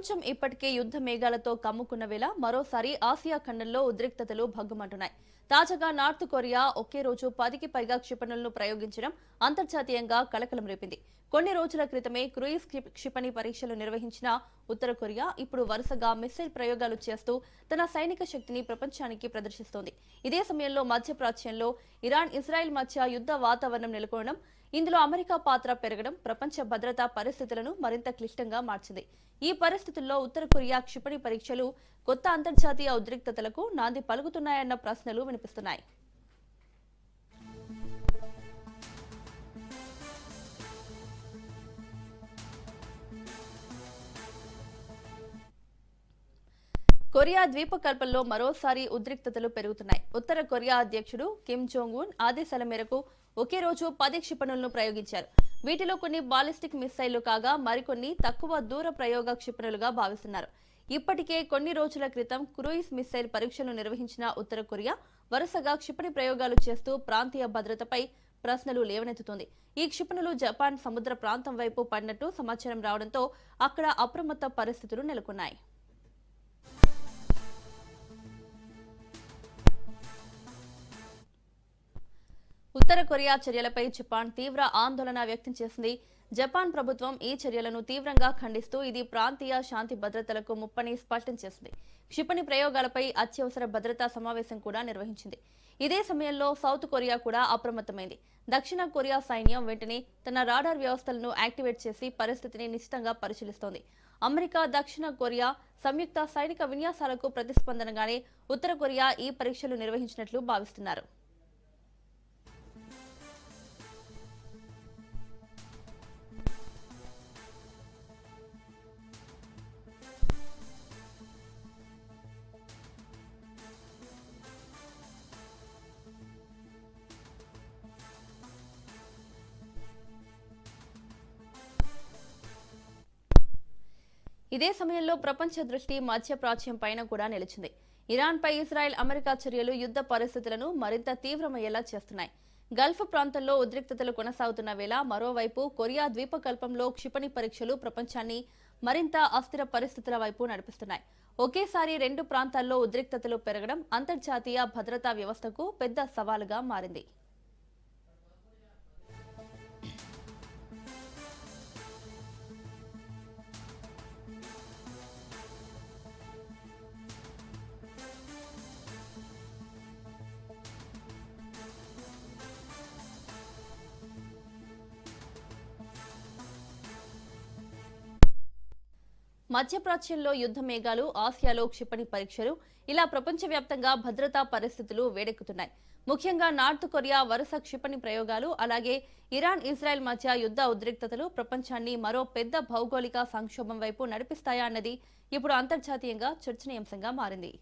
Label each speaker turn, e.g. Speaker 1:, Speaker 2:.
Speaker 1: ప్రపంచం ఇప్పటికే యుద్ధ మేఘాలతో కమ్ముకున్న వేళ మరోసారి ఆసియా ఖండంలో ఉద్రిక్తతలు భగ్గుమంటున్నాయి. తాజాగా నార్త్ కొరియా ఒకే రోజు 10కి పైగా క్షిపణులను ప్రయోగించడం అంతర్జాతీయంగా కలకలం రేపింది. కొన్ని రోజుల క్రితమే క్రూయిజ్ క్షిపణి పరీక్షలు నిర్వహించిన ఉత్తర కొరియా ఇప్పుడు వరుసగా మిస్సైల్ ప్రయోగాలు చేస్తూ తన సైనిక శక్తిని ప్రపంచానికి ప్రదర్శిస్తోంది. ఇదే సమయంలో మధ్యప్రాచ్యంలో ఇరాన్ ఇజ్రాయెల్ మధ్య యుద్ధ వాతావరణం నెలకొనడం, ఇందులో అమెరికా పాత్ర పెరగడం ప్రపంచ భద్రతా పరిస్థితులను మరింత క్లిష్టంగా మార్చింది. ఈ పరిస్థితుల్లో ఉత్తర కొరియా క్షిపణి పరీక్షలు కొత్త అంతర్జాతీయ ఉద్రిక్తతలకు నాంది పలుకుతున్నాయన్న ప్రశ్నలు వినిపిస్తున్నాయి. కొరియా ద్వీపకల్పంలో మరోసారి ఉద్రిక్తతలు పెరుగుతున్నాయి. ఉత్తర కొరియా అధ్యక్షుడు కిమ్ జోంగ్ ఉన్ ఆదేశాల మేరకు ఒకే రోజు 10 క్షిపణులను ప్రయోగించారు. వీటిలో కొన్ని బాలిస్టిక్ మిస్సైళ్లు కాగా మరికొన్ని తక్కువ దూర ప్రయోగ క్షిపణులుగా భావిస్తున్నారు. ఇప్పటికే కొన్ని రోజుల క్రితం క్రూయిజ్ మిస్సైల్ పరీక్షలు నిర్వహించిన ఉత్తర కొరియా వరుసగా క్షిపణి ప్రయోగాలు చేస్తూ ప్రాంతీయ భద్రతపై ప్రశ్నలు లేవనెత్తుతోంది. ఈ క్షిపణులు జపాన్ సముద్ర ప్రాంతం వైపు పడినట్టు సమాచారం రావడంతో అక్కడ అప్రమత్త పరిస్థితులు నెలకొన్నాయి. ఉత్తర కొరియా చర్యలపై జపాన్ తీవ్ర ఆందోళన వ్యక్తం చేసింది. జపాన్ ప్రభుత్వం ఈ చర్యలను తీవ్రంగా ఖండిస్తూ ఇది ప్రాంతీయ శాంతి భద్రతలకు ముప్పని స్పష్టం చేసింది. క్షిపణి ప్రయోగాలపై అత్యవసర భద్రతా సమావేశం కూడా నిర్వహించింది. ఇదే సమయంలో సౌత్ కొరియా కూడా అప్రమత్తమైంది. దక్షిణ కొరియా సైన్యం వెంటనే తన రాడార్ వ్యవస్థలను యాక్టివేట్ చేసి పరిస్థితిని నిశితంగా పరిశీలిస్తోంది. అమెరికా, దక్షిణ కొరియా సంయుక్త సైనిక విన్యాసాలకు ప్రతిస్పందనగానే ఉత్తర కొరియా ఈ పరీక్షలు నిర్వహించినట్లు భావిస్తున్నారు. ఇదే సమయంలో ప్రపంచ దృష్టి మధ్యప్రాచ్యం పైన కూడా నిలిచింది. ఇరాన్పై ఇజ్రాయెల్, అమెరికా చర్యలు యుద్ధ పరిస్థితులను మరింత తీవ్రమయ్యేలా చేస్తున్నాయి. గల్ఫ్ ప్రాంతంలో ఉద్రిక్తతలు కొనసాగుతున్న వేళ మరోవైపు కొరియా ద్వీపకల్పంలో క్షిపణి పరీక్షలు ప్రపంచాన్ని మరింత అస్థిర పరిస్థితుల వైపు నడిపిస్తున్నాయి. ఒకేసారి రెండు ప్రాంతాల్లో ఉద్రిక్తతలు పెరగడం అంతర్జాతీయ భద్రతా వ్యవస్థకు పెద్ద సవాలుగా మారింది. మధ్యప్రాచ్యంలో యుద్ధ మేఘాలు, ఆసియాలో క్షిపణి పరీక్షలు, ఇలా ప్రపంచవ్యాప్తంగా భద్రతా పరిస్థితులు వేడెక్కుతున్నాయి. ముఖ్యంగా నార్త్ కొరియా వరుస క్షిపణి ప్రయోగాలు, అలాగే ఇరాన్, ఇజ్రాయెల్ మధ్య యుద్ధ ఉద్రిక్తతలు ప్రపంచాన్ని మరో పెద్ద భౌగోళిక సంక్షోభం వైపు నడిపిస్తాయా అన్నది ఇప్పుడు అంతర్జాతీయంగా చర్చనీయాంశంగా మారింది.